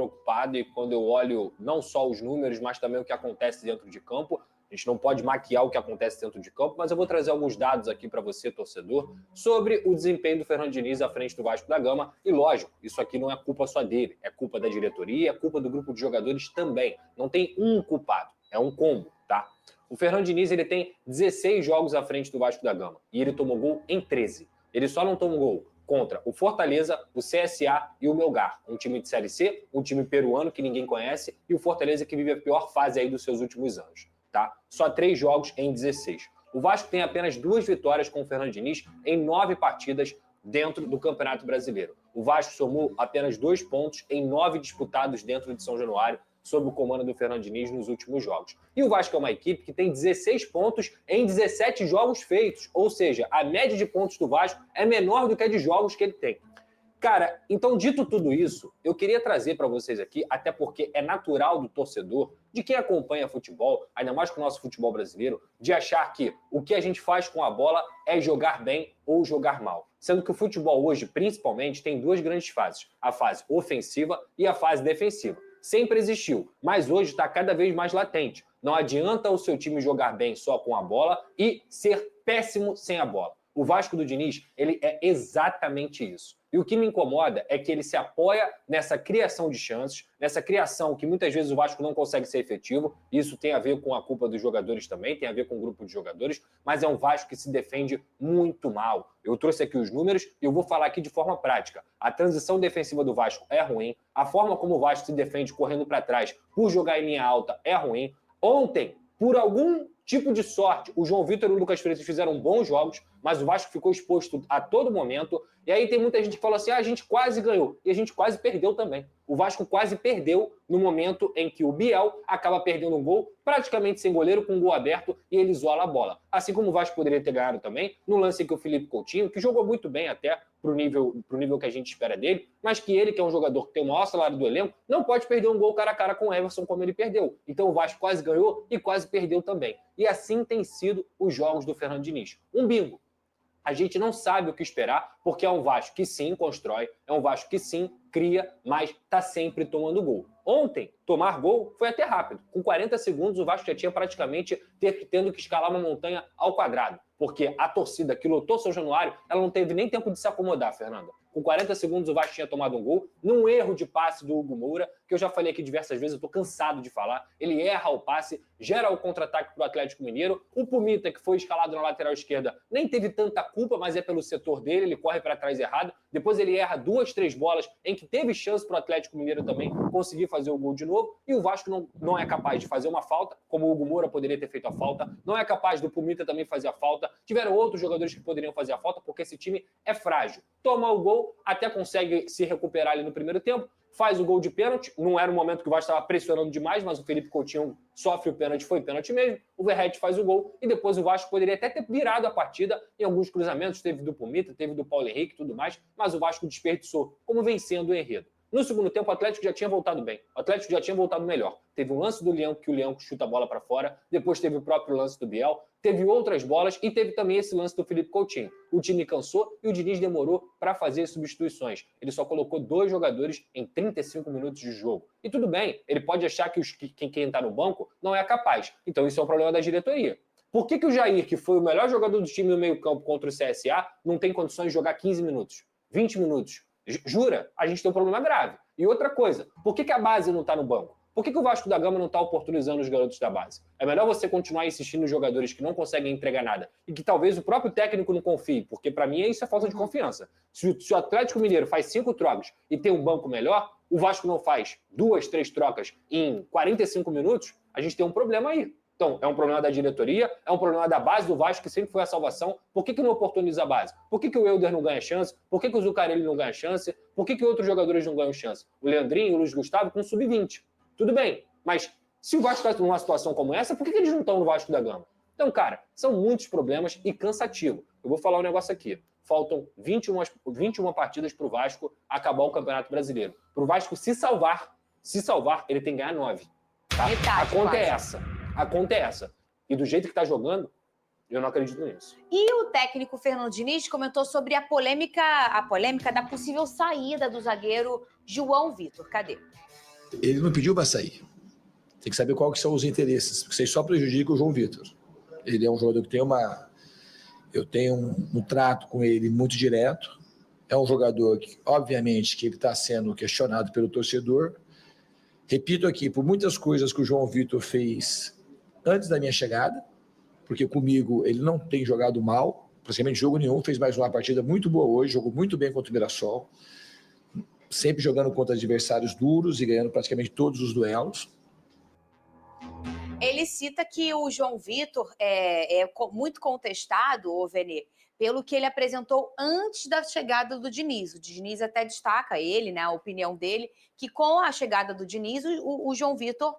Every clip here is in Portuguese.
preocupado e quando eu olho não só os números, mas também o que acontece dentro de campo. A gente não pode maquiar o que acontece dentro de campo, mas eu vou trazer alguns dados aqui para você, torcedor, sobre o desempenho do Fernando Diniz à frente do Vasco da Gama. E lógico, isso aqui não é culpa só dele, é culpa da diretoria, é culpa do grupo de jogadores também. Não tem um culpado, é um combo, tá? O Fernando Diniz ele tem 16 jogos à frente do Vasco da Gama e ele tomou gol em 13. Ele só não tomou gol contra o Fortaleza, o CSA e o Melgar, um time de Série C, um time peruano que ninguém conhece e o Fortaleza que vive a pior fase aí dos seus últimos anos. Tá? Só 3 jogos em 16. O Vasco tem apenas 2 vitórias com o Fernando Diniz em 9 partidas dentro do Campeonato Brasileiro. O Vasco somou apenas 2 pontos em 9 disputados dentro de São Januário, sob o comando do Fernando Diniz nos últimos jogos. E o Vasco é uma equipe que tem 16 pontos em 17 jogos feitos, ou seja, a média de pontos do Vasco é menor do que a de jogos que ele tem. Cara, então, dito tudo isso, eu queria trazer para vocês aqui, até porque é natural do torcedor, de quem acompanha futebol, ainda mais com o nosso futebol brasileiro, de achar que o que a gente faz com a bola é jogar bem ou jogar mal. Sendo que o futebol hoje, principalmente, tem 2 grandes fases, a fase ofensiva e a fase defensiva. Sempre existiu, mas hoje está cada vez mais latente. Não adianta o seu time jogar bem só com a bola e ser péssimo sem a bola. O Vasco do Diniz, ele é exatamente isso. E o que me incomoda é que ele se apoia nessa criação de chances, nessa criação que muitas vezes o Vasco não consegue ser efetivo. Isso tem a ver com a culpa dos jogadores também, tem a ver com o grupo de jogadores, mas é um Vasco que se defende muito mal. Eu trouxe aqui os números e eu vou falar aqui de forma prática. A transição defensiva do Vasco é ruim, a forma como o Vasco se defende correndo para trás por jogar em linha alta é ruim. Ontem, por algum tipo de sorte, o João Vitor e o Lucas Freitas fizeram bons jogos, mas o Vasco ficou exposto a todo momento. E aí tem muita gente que fala assim, a gente quase ganhou. E a gente quase perdeu também. O Vasco quase perdeu no momento em que o Biel acaba perdendo um gol, praticamente sem goleiro, com um gol aberto, e ele isola a bola. Assim como o Vasco poderia ter ganhado também, no lance em que o Felipe Coutinho, que jogou muito bem até pro nível que a gente espera dele, mas que ele, que é um jogador que tem o maior salário do elenco, não pode perder um gol cara a cara com o Everson como ele perdeu. Então o Vasco quase ganhou e quase perdeu também. E assim tem sido os jogos do Fernando Diniz. Um bingo. A gente não sabe o que esperar, porque é um Vasco que sim constrói, é um Vasco que sim cria, mas está sempre tomando gol. Ontem, tomar gol foi até rápido. Com 40 segundos, o Vasco já tinha praticamente tendo que escalar uma montanha ao quadrado, porque a torcida que lotou São Januário, ela não teve nem tempo de se acomodar, Fernanda. Com 40 segundos, o Vasco tinha tomado um gol, num erro de passe do Hugo Moura, que eu já falei aqui diversas vezes, eu tô cansado de falar. Ele erra o passe, gera o contra-ataque pro Atlético Mineiro. O Pumita, que foi escalado na lateral esquerda, nem teve tanta culpa, mas é pelo setor dele, ele corre para trás errado. Depois ele erra 2, 3 bolas em que teve chance pro Atlético Mineiro também conseguir fazer o gol de novo. E o Vasco não é capaz de fazer uma falta, como o Hugo Moura poderia ter feito a falta. Não é capaz do Pumita também fazer a falta. Tiveram outros jogadores que poderiam fazer a falta, porque esse time é frágil. Toma o gol, até consegue se recuperar ali no primeiro tempo, faz o gol de pênalti, não era um momento que o Vasco estava pressionando demais, mas o Felipe Coutinho sofre o pênalti, foi pênalti mesmo, o Verratti faz o gol, e depois o Vasco poderia até ter virado a partida em alguns cruzamentos, teve do Pumita, teve do Paulo Henrique e tudo mais, mas o Vasco desperdiçou, como vencendo o enredo. No segundo tempo, o Atlético já tinha voltado bem. O Atlético já tinha voltado melhor. Teve um lance do Leão, que o Leão chuta a bola para fora. Depois teve o próprio lance do Biel. Teve outras bolas e teve também esse lance do Felipe Coutinho. O time cansou e o Diniz demorou para fazer as substituições. Ele só colocou 2 jogadores em 35 minutos de jogo. E tudo bem, ele pode achar que quem está no banco não é capaz. Então isso é um problema da diretoria. Por que o Jair, que foi o melhor jogador do time no meio-campo contra o CSA, não tem condições de jogar 15 minutos, 20 minutos? Jura? A gente tem um problema grave. E outra coisa, por que a base não está no banco? Por que o Vasco da Gama não está oportunizando os garotos da base? É melhor você continuar insistindo nos jogadores que não conseguem entregar nada e que talvez o próprio técnico não confie, porque para mim isso é falta de confiança. Se o Atlético Mineiro faz 5 trocas e tem um banco melhor, o Vasco não faz 2, 3 trocas em 45 minutos, a gente tem um problema aí. Então, é um problema da diretoria, é um problema da base do Vasco, que sempre foi a salvação. Por que não oportuniza a base? Por que o Elder não ganha chance? Por que o Zuccarelli não ganha chance? Por que outros jogadores não ganham chance? O Leandrinho e o Luiz Gustavo com sub-20. Tudo bem, mas se o Vasco está numa situação como essa, por que eles não estão no Vasco da Gama? Então, cara, são muitos problemas e cansativo. Eu vou falar um negócio aqui. Faltam 21 partidas para o Vasco acabar o Campeonato Brasileiro. Para o Vasco se salvar, ele tem que ganhar 9. Tá? A conta é essa. A conta é essa. E do jeito que tá jogando, eu não acredito nisso. E o técnico Fernando Diniz comentou sobre a polêmica da possível saída do zagueiro João Vitor. Cadê? ele não pediu para sair. Tem que saber quais são os interesses, porque isso só prejudica o João Vitor. Ele é um jogador que tem eu tenho um trato com ele muito direto. É um jogador que, obviamente, que ele está sendo questionado pelo torcedor. Repito aqui, por muitas coisas que o João Vitor fez antes da minha chegada, porque comigo ele não tem jogado mal, praticamente jogo nenhum, fez mais uma partida muito boa hoje, jogou muito bem contra o Mirassol, sempre jogando contra adversários duros e ganhando praticamente todos os duelos. Ele cita que o João Vitor é muito contestado, ô Vene, pelo que ele apresentou antes da chegada do Diniz. O Diniz até destaca ele, né, a opinião dele, que com a chegada do Diniz, o João Vitor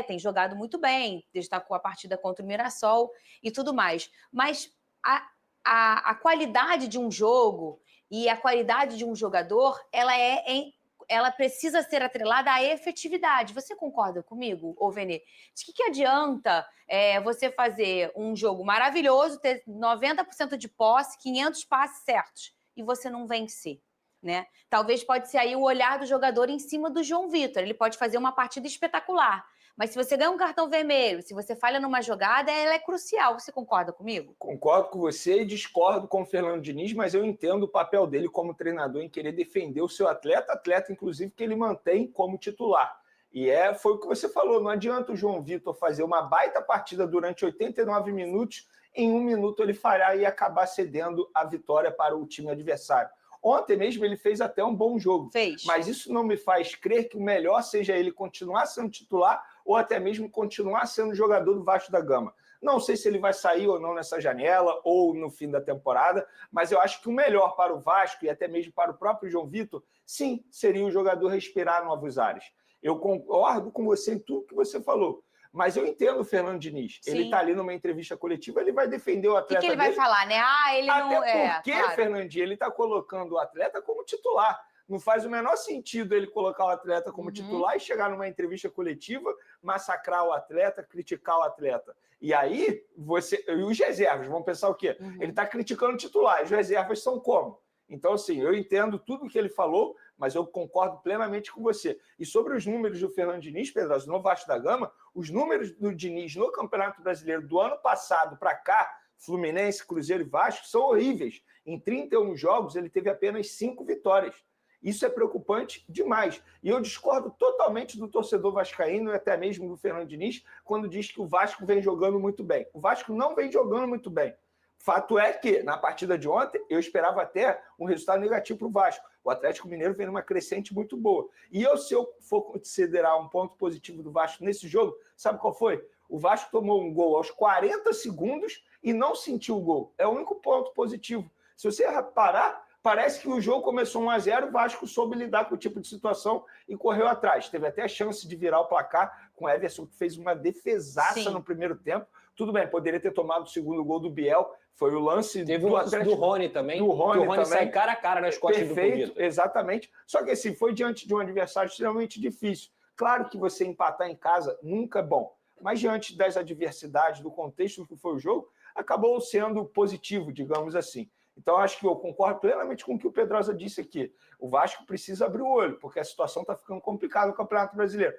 tem jogado muito bem, destacou a partida contra o Mirassol e tudo mais. Mas a qualidade de um jogo e a qualidade de um jogador, ela precisa ser atrelada à efetividade. Você concorda comigo, ô Vene? De que adianta você fazer um jogo maravilhoso, ter 90% de posse, 500 passes certos, e você não vencer, né? Talvez pode ser aí o olhar do jogador em cima do João Vitor. Ele pode fazer uma partida espetacular, mas se você ganha um cartão vermelho, se você falha numa jogada, ela é crucial. Você concorda comigo? Concordo com você e discordo com o Fernando Diniz, mas eu entendo o papel dele como treinador em querer defender o seu atleta, inclusive, que ele mantém como titular. E foi o que você falou, não adianta o João Vitor fazer uma baita partida durante 89 minutos, em 1 minuto ele falhar e acabar cedendo a vitória para o time adversário. Ontem mesmo ele fez até um bom jogo. Mas isso não me faz crer que o melhor seja ele continuar sendo titular ou até mesmo continuar sendo jogador do Vasco da Gama. Não sei se ele vai sair ou não nessa janela ou no fim da temporada, mas eu acho que o melhor para o Vasco e até mesmo para o próprio João Vitor, sim, seria o jogador respirar novos ares. Eu concordo com você em tudo que você falou. Mas eu entendo o Fernando Diniz. Sim. Ele está ali numa entrevista coletiva, ele vai defender o atleta dele. O que ele vai falar, né? ele não... Até porque, claro. Fernandinho, ele está colocando o atleta como titular. Não faz o menor sentido ele colocar o atleta como titular e chegar numa entrevista coletiva, massacrar o atleta, criticar o atleta. E aí, e os reservas vão pensar o quê? Ele está criticando o titular, as reservas são como? Então, assim, eu entendo tudo o que ele falou, mas eu concordo plenamente com você. E sobre os números do Fernando Diniz, Pedroso, no Vasco da Gama, os números do Diniz no Campeonato Brasileiro do ano passado para cá, Fluminense, Cruzeiro e Vasco, são horríveis. Em 31 jogos, ele teve apenas 5 vitórias. Isso é preocupante demais. E eu discordo totalmente do torcedor vascaíno e até mesmo do Fernando Diniz quando diz que o Vasco vem jogando muito bem. O Vasco não vem jogando muito bem. Fato é que, na partida de ontem, eu esperava até um resultado negativo para o Vasco. O Atlético Mineiro vem numa crescente muito boa. E se eu for considerar um ponto positivo do Vasco nesse jogo, sabe qual foi? O Vasco tomou um gol aos 40 segundos e não sentiu o gol. É o único ponto positivo. Se você reparar, parece que o jogo começou 1-0, o Vasco soube lidar com o tipo de situação e correu atrás. Teve até a chance de virar o placar com o Everson, que fez uma defesaça no primeiro tempo. Tudo bem, poderia ter tomado o segundo gol do Biel. Foi o lance Teve o lance do Rony também. O Rony sai cara a cara nas costas do Vitor. Exatamente. Só que assim, foi diante de um adversário extremamente difícil. Claro que você empatar em casa nunca é bom. Mas diante das adversidades, do contexto do que foi o jogo, acabou sendo positivo, digamos assim. Então, acho que eu concordo plenamente com o que o Pedrosa disse aqui. O Vasco precisa abrir o olho, porque a situação está ficando complicada no Campeonato Brasileiro.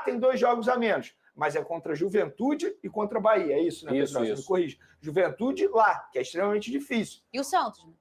Tem 2 jogos a menos, mas é contra a Juventude e contra a Bahia. É isso, né, Pedrosa? Me corrige. Juventude lá, que é extremamente difícil. E o Santos, né?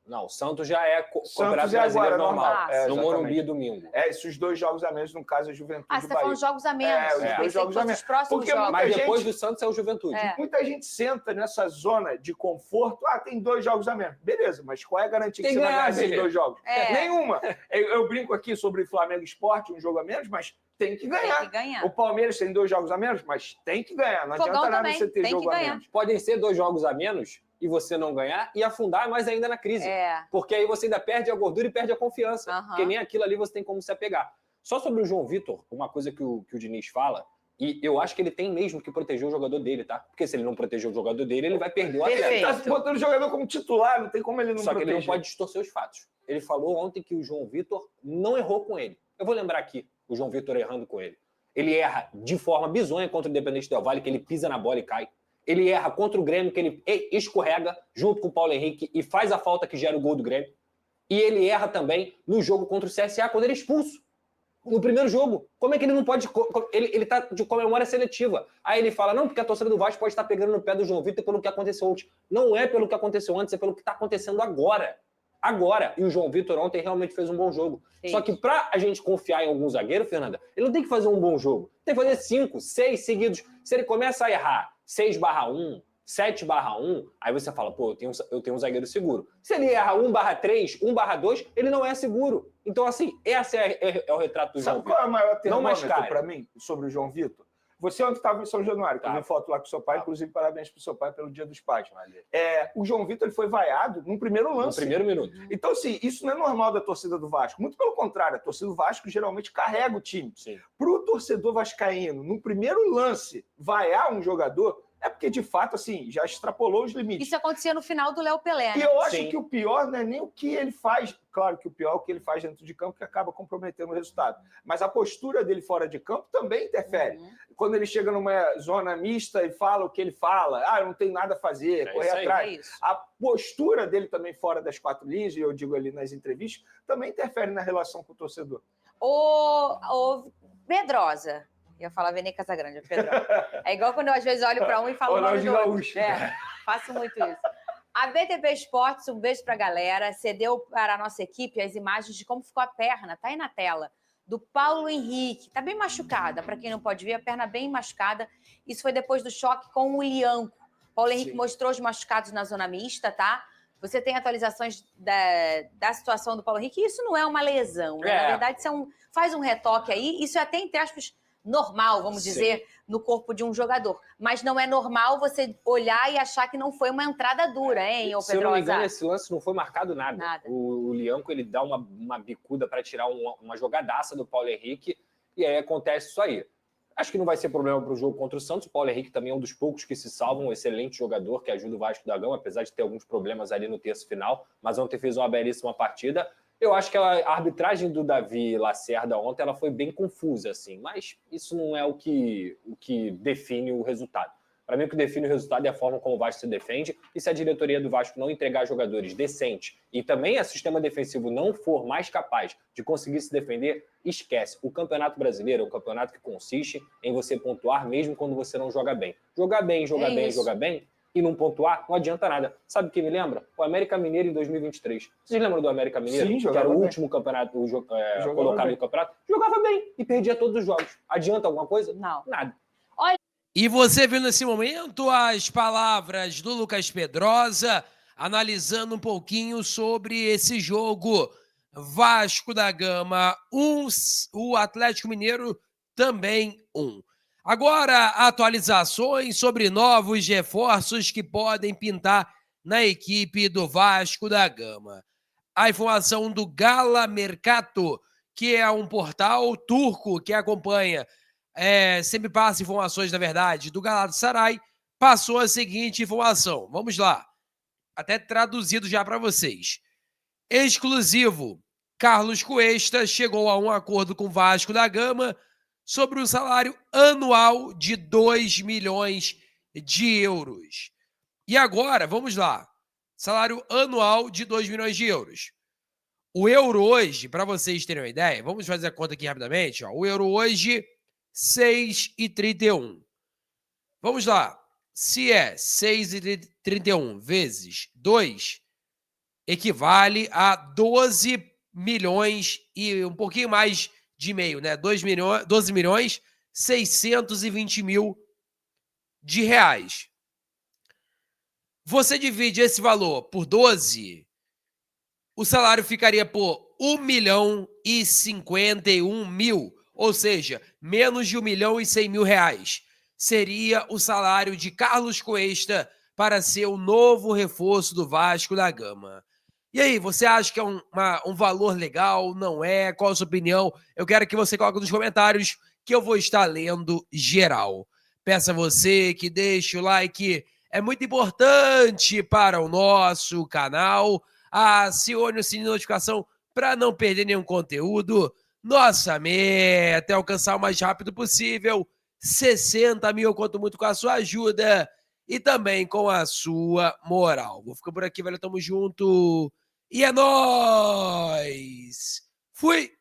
Não, o Santos já é Campeonato Brasileiro normal. No Morumbi, domingo. Esses 2 jogos a menos, no caso, é Juventude e Bahia. Você está falando jogos a menos. Os 2 jogos a menos. Porque mas depois do Santos é o Juventude. Muita gente senta nessa zona de conforto. Tem 2 jogos a menos. Beleza, mas qual é a garantia que você vai ganhar esses 2 jogos? Nenhuma. Eu brinco aqui sobre Flamengo Sport, um jogo a menos, mas tem que ganhar. Tem que ganhar. O Palmeiras tem 2 jogos a menos, mas tem que ganhar. Não adianta nada você ter jogo a menos. Podem ser 2 jogos a menos e você não ganhar e afundar mais ainda na crise. Porque aí você ainda perde a gordura e perde a confiança. Porque nem aquilo ali você tem como se apegar. Só sobre o João Vitor, uma coisa que o Diniz fala, e eu acho que ele tem mesmo que proteger o jogador dele, tá? Porque se ele não proteger o jogador dele, ele vai perder o atleta. Ele tá botando o jogador como titular, não tem como ele não proteger. Só que ele não pode distorcer os fatos. Ele falou ontem que o João Vitor não errou com ele. Eu vou lembrar aqui o João Vitor errando com ele. Ele erra de forma bizonha contra o Independente Del Valle, que ele pisa na bola e cai. Ele erra contra o Grêmio, que ele escorrega junto com o Paulo Henrique e faz a falta que gera o gol do Grêmio. E ele erra também no jogo contra o CSA, quando ele é expulso. no primeiro jogo. Como é que ele não pode... Ele tá com a memória seletiva. Aí ele fala, não, porque a torcida do Vasco pode estar pegando no pé do João Vitor pelo que aconteceu antes. Não é pelo que aconteceu antes, é pelo que está acontecendo agora. Agora. E o João Vitor ontem realmente fez um bom jogo. Sim. Só que pra a gente confiar em algum zagueiro, Fernanda, ele não tem que fazer um bom jogo. Tem que fazer 5, 6 seguidos. Se ele começa a errar 6/1, 7/1, aí você fala, pô, eu tenho um zagueiro seguro. Se ele erra 1/3, 1/2, ele não é seguro. Então, assim, esse é o retrato do João Vitor. Sabe qual é o maior termômetro para mim sobre o João Vitor? Você ontem estava em São Januário, que eu vi foto lá com seu pai, inclusive parabéns para o seu pai pelo Dia dos Pais. O João Vitor ele foi vaiado no primeiro lance. No primeiro minuto. Então, assim, isso não é normal da torcida do Vasco. Muito pelo contrário, a torcida do Vasco geralmente carrega o time. Para o torcedor vascaíno, no primeiro lance, vaiar um jogador, é porque, de fato, assim, já extrapolou os limites. Isso acontecia no final do Léo Pelé, né? E eu acho que o pior não é nem o que ele faz. Claro que o pior é o que ele faz dentro de campo, que acaba comprometendo o resultado. Mas a postura dele fora de campo também interfere. Quando ele chega numa zona mista e fala o que ele fala, eu não tenho nada a fazer, correr atrás. A postura dele também fora das 4 linhas, e eu digo ali nas entrevistas, também interfere na relação com o torcedor. Ô Pedrosa. Eu ia falar Vene Casagrande, Pedro. É igual quando eu às vezes olho para um e falo o nome do outro. Faço muito isso. A BTP Esportes, um beijo para a galera, cedeu para a nossa equipe as imagens de como ficou a perna, tá aí na tela, do Paulo Henrique. Tá bem machucada, para quem não pode ver, a perna bem machucada. Isso foi depois do choque com o Lianco. Paulo Henrique mostrou os machucados na zona mista, tá? Você tem atualizações da situação do Paulo Henrique, e isso não é uma lesão, né? Na verdade, faz um retoque aí, isso é até, entre aspas, normal, vamos dizer, no corpo de um jogador. Mas não é normal você olhar e achar que não foi uma entrada dura, hein, ô Pedrosa? Se eu não me engano, esse lance não foi marcado nada. O Lianco, ele dá uma bicuda para tirar uma jogadaça do Paulo Henrique, e aí acontece isso aí. Acho que não vai ser problema para o jogo contra o Santos. O Paulo Henrique também é um dos poucos que se salvam, um excelente jogador que ajuda o Vasco da Gama, apesar de ter alguns problemas ali no terço final, mas ontem fez uma belíssima partida. Eu acho que a arbitragem do Davi Lacerda ontem ela foi bem confusa, assim, mas isso não é o que define o resultado. Para mim, o que define o resultado é a forma como o Vasco se defende, e se a diretoria do Vasco não entregar jogadores decentes e também o sistema defensivo não for mais capaz de conseguir se defender, esquece. O Campeonato Brasileiro é um campeonato que consiste em você pontuar mesmo quando você não joga bem. Jogar bem, jogar bem, e não pontuar, não adianta nada. Sabe o que me lembra? O América Mineiro em 2023. Vocês lembram do América Mineiro? Sim, que era o último campeonato colocado no campeonato? Jogava bem e perdia todos os jogos. Adianta alguma coisa? Não. Nada. E você viu nesse momento as palavras do Lucas Pedrosa, analisando um pouquinho sobre esse jogo. Vasco da Gama 1, o Atlético Mineiro também 1. Agora, atualizações sobre novos reforços que podem pintar na equipe do Vasco da Gama. A informação do Gala Mercato, que é um portal turco que acompanha, sempre passa informações, na verdade, do Galatasaray, passou a seguinte informação. Vamos lá. Até traduzido já para vocês. Exclusivo. Carlos Cuesta chegou a um acordo com o Vasco da Gama sobre um salário anual de 2 milhões de euros. E agora, vamos lá. Salário anual de 2 milhões de euros. O euro hoje, para vocês terem uma ideia, vamos fazer a conta aqui rapidamente. O euro hoje, 6,31. Vamos lá. Se é 6,31 vezes 2, equivale a 12 milhões e um pouquinho mais de meio, né? 12 milhões 620 mil de reais. Você divide esse valor por 12, o salário ficaria por 1 milhão e 51 mil, ou seja, menos de 1 milhão e 100 mil reais. Seria o salário de Carlos Cuesta para ser o novo reforço do Vasco da Gama. E aí, você acha que é um valor legal? Não é? Qual a sua opinião? Eu quero que você coloque nos comentários que eu vou estar lendo geral. Peço a você que deixe o like, é muito importante para o nosso canal. Acione o sininho de notificação para não perder nenhum conteúdo. Nossa meta é alcançar o mais rápido possível 60 mil, eu conto muito com a sua ajuda e também com a sua moral. Vou ficar por aqui, velho, tamo junto. E é nóis! Fui!